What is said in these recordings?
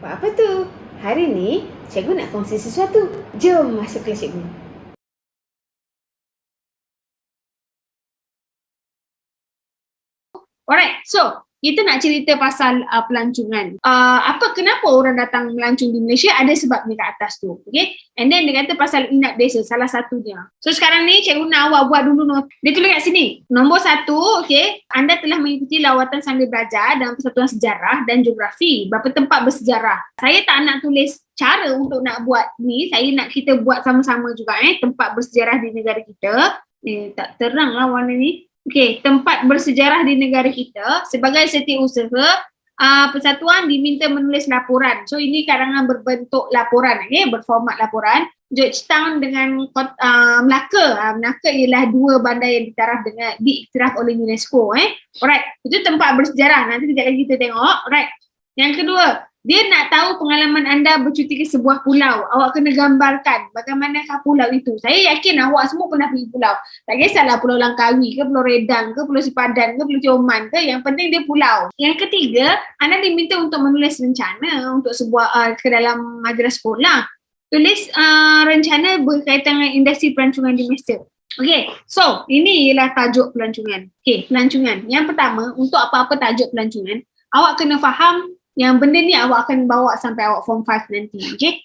Buat apa tu? Hari ni, cikgu nak kongsi sesuatu. Jom masuk kelas cikgu. Alright, so kita nak cerita pasal pelancongan. Kenapa orang datang melancong di Malaysia? Ada sebab ni kat atas tu. Okay? And then dia kata pasal inat desa, salah satunya. So sekarang ni cikgu nak awak buat dulu. Dia tulis kat sini. Nombor 1, okay, anda telah mengikuti lawatan sambil belajar dalam Persatuan Sejarah dan Geografi. Berapa tempat bersejarah? Saya tak nak tulis cara untuk nak buat ni. Saya nak kita buat sama-sama juga. Tempat bersejarah di negara kita. Tak terang lah warna ni. Okey, tempat bersejarah di negara kita. Sebagai setiausaha, persatuan diminta menulis laporan. So ini karangan berbentuk laporan, berformat laporan. George Town dengan Melaka. Melaka ialah 2 bandar yang diiktiraf oleh UNESCO. Alright, itu tempat bersejarah. Nanti sekejap lagi kita tengok. Alright. Yang kedua, dia nak tahu pengalaman anda bercuti ke sebuah pulau. Awak kena gambarkan bagaimanakah pulau itu. Saya yakin awak semua pernah pergi pulau. Tak kisahlah Pulau Langkawi ke, Pulau Redang ke, Pulau Sipadan ke, Pulau Tioman ke. Yang penting dia pulau. Yang ketiga, anda diminta untuk menulis rencana untuk sebuah ke dalam madrasah sekolah. Tulis rencana berkaitan dengan industri pelancongan di Malaysia. Okay, so ini ialah tajuk pelancongan. Okay, pelancongan. Yang pertama, untuk apa-apa tajuk pelancongan, awak kena faham yang benda ni awak akan bawa sampai awak form 5 nanti. Okay?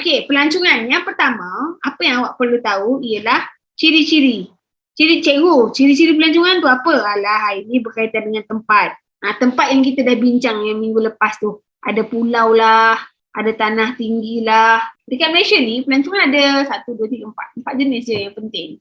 Okay, pelancongan. Yang pertama, apa yang awak perlu tahu ialah ciri-ciri. Ciri-ciri pelancongan tu apa? Alah, ini berkaitan dengan tempat. Tempat yang kita dah bincang yang minggu lepas tu. Ada pulau lah, ada tanah tinggi lah. Dekat Malaysia ni, pelancongan ada 1, 2, 3, 4. 4 jenis je yang penting.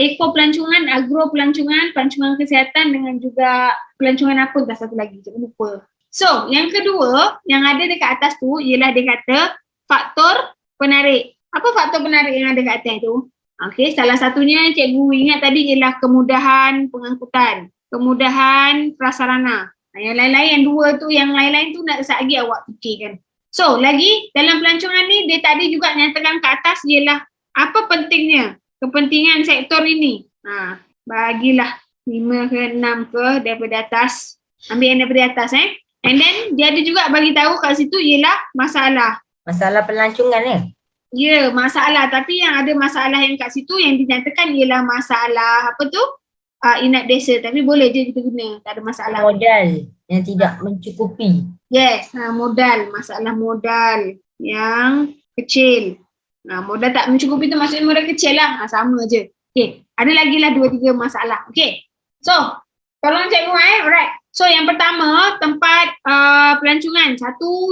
Eko pelancongan, agro pelancongan, pelancongan kesihatan dengan juga pelancongan apa dah satu lagi. Jangan lupa. So, yang kedua, yang ada dekat atas tu ialah dia kata faktor penarik. Apa faktor penarik yang ada dekat atas tu? Okay, salah satunya cikgu ingat tadi ialah kemudahan pengangkutan, kemudahan prasarana. Yang lain-lain, yang 2 tu, yang lain-lain tu nak lagi awak fikirkan. So, lagi dalam pelancongan ni, dia tadi juga nyatakan ke atas ialah apa pentingnya kepentingan sektor ini. Bagilah 5 ke 6 ke daripada atas. Ambil yang daripada atas. And then dia ada juga bagi tahu kat situ ialah masalah. Masalah pelancongan ni? Ya, masalah. Tapi yang ada masalah yang kat situ yang dinyatakan ialah masalah apa tu? Inat desa. Tapi boleh je kita guna. Tak ada masalah. Modal yang tidak mencukupi. Yes, modal. Masalah modal yang kecil. Modal tak mencukupi tu maksudnya modal kecil lah. Sama je. Okay. Ada lagi lah 2-3 masalah. Okay. So, tolong cikgu alright. So yang pertama, tempat pelancongan. 1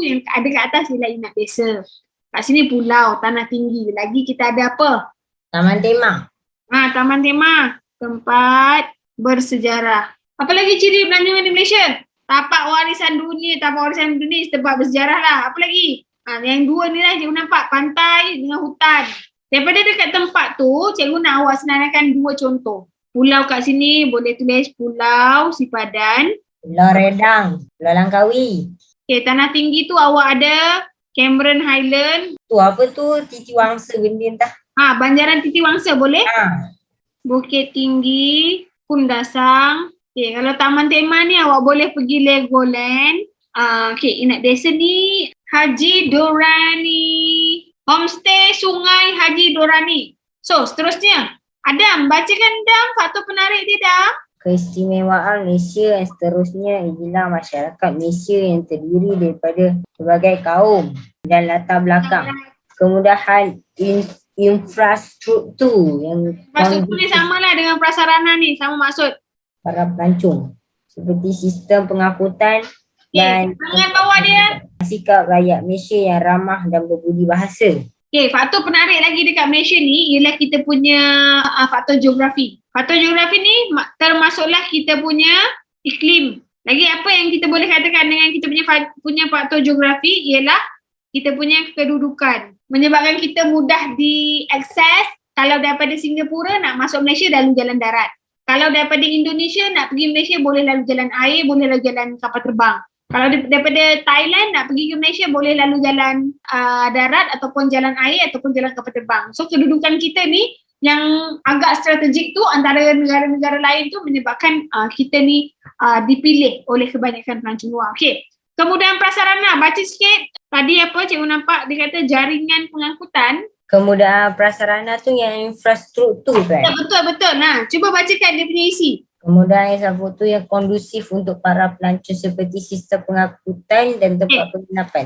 yang ada kat atas ialah inat desa. Kat sini pulau, tanah tinggi. Lagi kita ada apa? Taman tema. Taman tema. Tempat bersejarah. Apa lagi ciri pelancongan di Malaysia? Tapak warisan dunia. Tapak warisan dunia tempat bersejarah lah. Apa lagi? Yang 2 ni lah cikgu nampak. Pantai dengan hutan. Daripada dekat tempat tu, cikgu nak awak senaraikan 2 contoh. Pulau kat sini boleh tulis Pulau Sipadan. Pulau Redang, Pulau Langkawi. Okay, tanah tinggi tu awak ada Cameron Highland. Tu apa tu? Titi Wangsa benda entah. Banjaran Titi Wangsa boleh? Bukit Tinggi, Kundasang. Okay, kalau taman tema ni awak boleh pergi Legoland. Okay, inat desa ni Haji Dorani. Homestay Sungai Haji Dorani. So, seterusnya. Adam, bacakan Dam faktor penarik dia Dam. Keistimewaan Malaysia yang seterusnya ialah masyarakat Malaysia yang terdiri daripada berbagai kaum dan latar belakang. Kemudahan infrastruktur yang infrastruktur ni sama lah dengan prasarana ni, sama maksud. Para pelancong seperti sistem pengangkutan dan tangan bawah dia. Sikap rakyat Malaysia yang ramah dan berbudi bahasa. Okay, faktor penarik lagi dekat Malaysia ni ialah kita punya faktor geografi. Faktor geografi ni termasuklah kita punya iklim. Lagi apa yang kita boleh katakan dengan kita punya faktor geografi ialah kita punya kedudukan. Menyebabkan kita mudah diakses. Kalau daripada Singapura nak masuk Malaysia lalu jalan darat. Kalau daripada Indonesia nak pergi Malaysia boleh lalu jalan air, boleh lalu jalan kapal terbang. Kalau daripada Thailand nak pergi ke Malaysia boleh lalu jalan darat ataupun jalan air ataupun jalan kapal terbang. So kedudukan kita ni yang agak strategik tu antara negara-negara lain tu menyebabkan kita ni dipilih oleh kebanyakan pelancong luar. Okay. Kemudahan prasarana, baca sikit. Tadi apa cikgu nampak dia kata jaringan pengangkutan. Kemudahan prasarana tu yang infrastruktur Ya, kan. betul. Nah, cuba bacakan dia punya isi. Kemudahan infrastruktur yang kondusif untuk para pelancong seperti sistem pengangkutan dan tempat penginapan.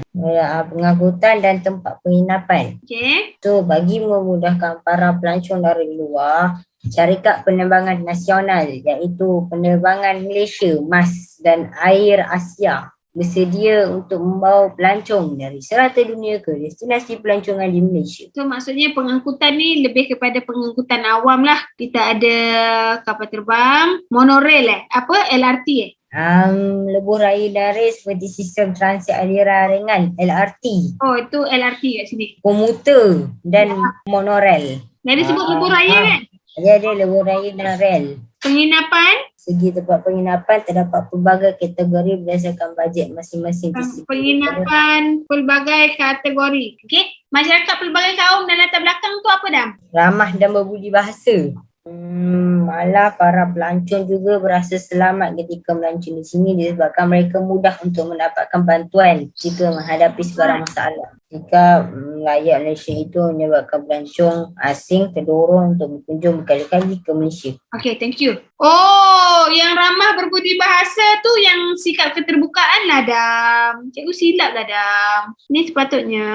Pengangkutan dan tempat penginapan. Okey. So, bagi memudahkan para pelancong dari luar, syarikat penerbangan nasional iaitu Penerbangan Malaysia, MAS dan Air Asia bersedia untuk membawa pelancong dari serata dunia ke destinasi pelancongan di Malaysia. So maksudnya pengangkutan ni lebih kepada pengangkutan awam lah. Kita ada kapal terbang, monorail LRT Lebuh raya darat seperti sistem transit aliran ringan LRT, Oh, itu LRT kat sini. komuter dan monorail. Jadi sebut lebuh raya kan? Dia lebuh raya dan rel. Penginapan, Segi tempat penginapan terdapat pelbagai kategori berdasarkan bajet masing-masing disiplin. penginapan pelbagai kategori. Okey. Masyarakat pelbagai kaum dan latar belakang tu apa Dam? Ramah dan berbudi bahasa. Malah para pelancong juga berasa selamat ketika melancong di sini disebabkan mereka mudah untuk mendapatkan bantuan jika menghadapi sebarang masalah. Jika rakyat Malaysia itu menyebabkan pelancong asing terdorong untuk berkunjung berkali-kali ke Malaysia. Okay, thank you. Oh, yang ramah berbudi bahasa tu yang sikap keterbukaan lah Dam. Cikgu silap lah Dam. Ni sepatutnya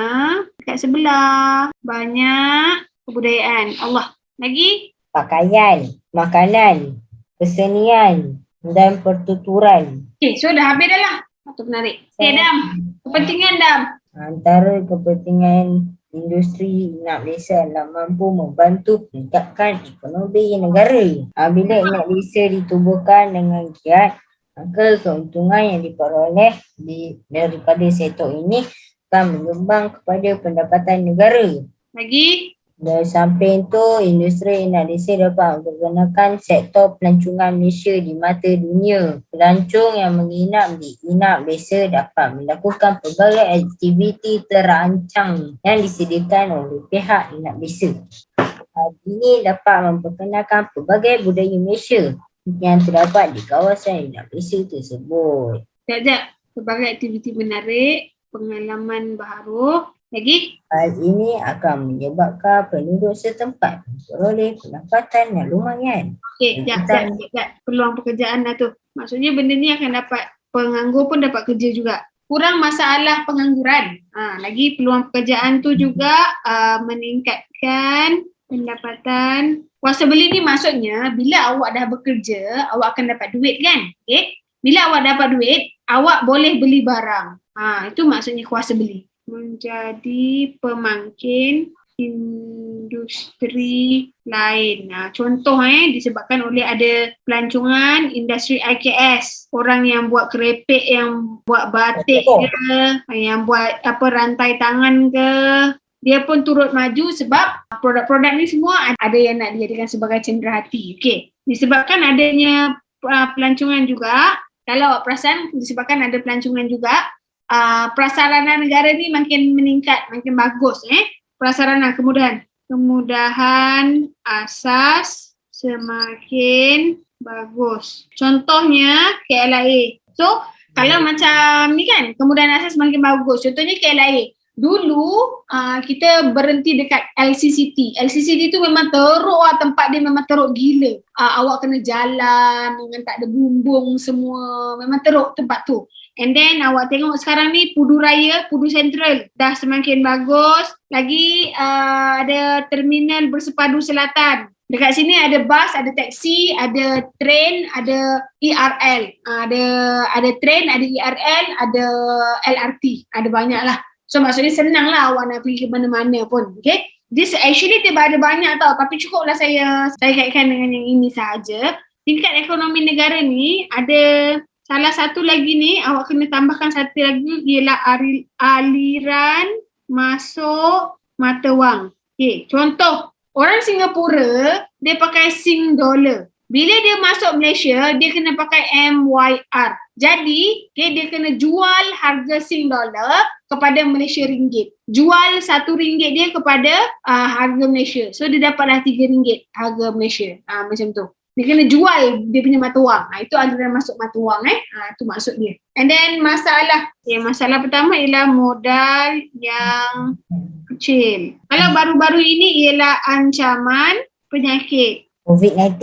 kat sebelah banyak kebudayaan. Allah. Lagi? Pakaian, makanan, kesenian dan pertuturan. Okay, so dah habis dah lah. Patut menarik. Okay Dam. Kepentingan Dam. Antara kepentingan industri Inak Malaysia adalah mampu membantu meningkatkan ekonomi negara. Bila Inak Malaysia ditubuhkan dengan giat, maka keuntungan yang diperoleh daripada sektor ini akan menyumbang kepada pendapatan negara. Lagi? Dari samping itu, industri Inak Malaysia dapat memperkenalkan sektor pelancongan Malaysia di mata dunia. Pelancong yang menginap di Inak Malaysia dapat melakukan pelbagai aktiviti terancang yang disediakan oleh pihak Inak Malaysia. Hal ini dapat memperkenalkan pelbagai budaya Malaysia yang terdapat di kawasan Inak Malaysia tersebut. Sekejap. Pelbagai aktiviti menarik, pengalaman baharu. Lagi? Hal ini akan menyebabkan penduduk setempat memperoleh pendapatan yang lumayan. Okey, sekejap. Peluang pekerjaan lah tu. Maksudnya benda ni akan dapat, penganggur pun dapat kerja juga. Kurang masalah pengangguran. Lagi peluang pekerjaan tu juga meningkatkan pendapatan. Kuasa beli ni maksudnya bila awak dah bekerja, awak akan dapat duit kan? Okay? Bila awak dapat duit, awak boleh beli barang. Itu maksudnya kuasa beli. Menjadi pemangkin industri lain. Contoh disebabkan oleh ada pelancongan industri IKS. Orang yang buat kerepek, yang buat batik ke, yang buat rantai tangan ke, dia pun turut maju sebab produk-produk ni semua ada yang nak dijadikan sebagai cenderahati. Okey. Disebabkan adanya pelancongan juga, kalau awak perasan disebabkan ada pelancongan juga, prasarana negara ni makin meningkat, makin bagus prasarana, kemudahan asas semakin bagus. Contohnya KLIA. So kalau macam ni kan, kemudahan asas semakin bagus. Contohnya KLIA. Dulu kita berhenti dekat LCCT. LCCT tu memang teruk tempat dia memang teruk gila. Awak kena jalan dengan tak ada bumbung semua. Memang teruk tempat tu. And then awak tengok sekarang ni Pudu Raya, Pudu Central dah semakin bagus. Lagi ada terminal bersepadu selatan. Dekat sini ada bas, ada taksi, ada train, ada ERL. Ada train, ada ERL, ada LRT. Ada banyak lah. So maksudnya senang lah awak nak pergi ke mana-mana pun. Okay? This actually dia ada banyak tau. Tapi cukuplah saya kaitkan dengan yang ini sahaja. Tingkat ekonomi negara ni ada salah satu lagi ni, awak kena tambahkan satu lagi ialah aliran masuk mata wang. Okay, contoh, orang Singapura, dia pakai Sing dollar. Bila dia masuk Malaysia, dia kena pakai MYR. Jadi, dia kena jual harga Sing dollar kepada Malaysia ringgit. Jual RM1 dia kepada harga Malaysia. So, dia dapatlah RM3 harga Malaysia. Macam tu. Dia kena jual dia punya mata wang. Itu aliran masuk mata wang itu maksud dia. And then masalah. Masalah pertama ialah modal yang kecil. Kalau baru-baru ini ialah ancaman penyakit. COVID-19.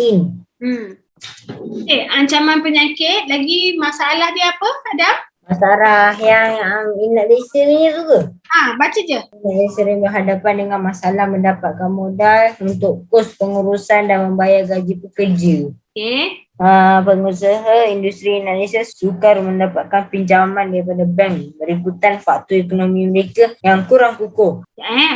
Ancaman penyakit. Lagi masalah dia apa, Adam? Masalah yang Inat Desa ni tu ke? Baca je. Saya sering berhadapan dengan masalah mendapatkan modal untuk kos pengurusan dan membayar gaji pekerja. Okay. Pengusaha industri Indonesia sukar mendapatkan pinjaman daripada bank berikutan faktor ekonomi mereka yang kurang kukuh.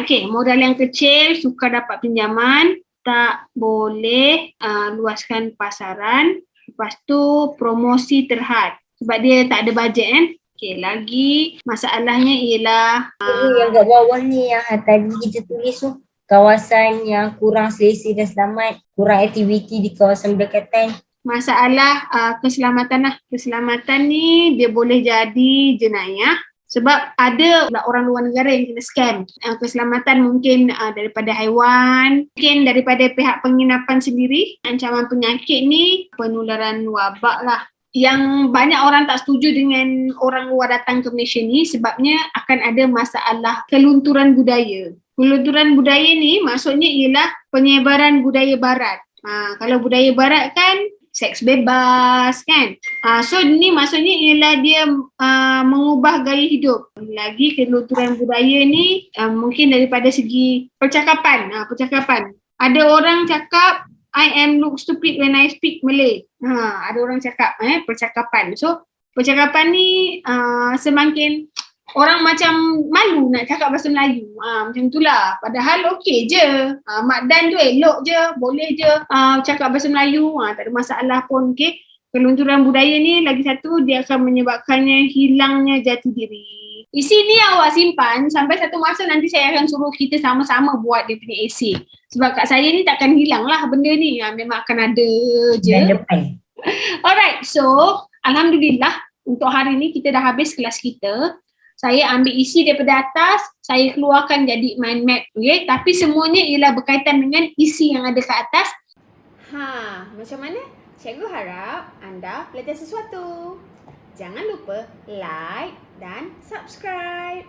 Okay. Modal yang kecil, sukar dapat pinjaman, tak boleh luaskan pasaran. Lepas tu promosi terhad. Sebab dia tak ada bajet Okay, lagi masalahnya ialah yang kat bawah ni yang tadi kita tulis tu, kawasan yang kurang selesa dan selamat, kurang aktiviti di kawasan berdekatan. Masalah keselamatan lah. Keselamatan ni dia boleh jadi jenayah sebab ada orang luar negara yang kena scam. Keselamatan mungkin daripada haiwan, mungkin daripada pihak penginapan sendiri. Ancaman penyakit ni penularan wabak lah. Yang banyak orang tak setuju dengan orang luar datang ke Malaysia ni sebabnya akan ada masalah kelunturan budaya. Kelunturan budaya ni maksudnya ialah penyebaran budaya barat. Kalau budaya barat kan seks bebas kan. So ni maksudnya ialah dia mengubah gaya hidup. Lagi kelunturan budaya ni mungkin daripada segi percakapan. Percakapan. Ada orang cakap I am look stupid when I speak Malay. Ada orang cakap percakapan. So percakapan ni semakin orang macam malu nak cakap bahasa Melayu. Macam itulah. Padahal okey je. Mak Dan tu elok je. Boleh je cakap bahasa Melayu. Tak ada masalah pun. Okay. Kelunturan budaya ni lagi satu dia akan menyebabkannya hilangnya jati diri. Isi ni awak simpan sampai satu masa nanti saya akan suruh kita sama-sama buat dia punya esei. Sebab kat saya ni takkan hilang lah benda ni. Memang akan ada je. Dan depan. Alright, so Alhamdulillah untuk hari ni kita dah habis kelas kita. Saya ambil isi daripada atas, saya keluarkan jadi mind map. Okay? Tapi semuanya ialah berkaitan dengan isi yang ada kat atas. Macam mana? Cikgu harap anda belajar sesuatu. Jangan lupa like dan subscribe.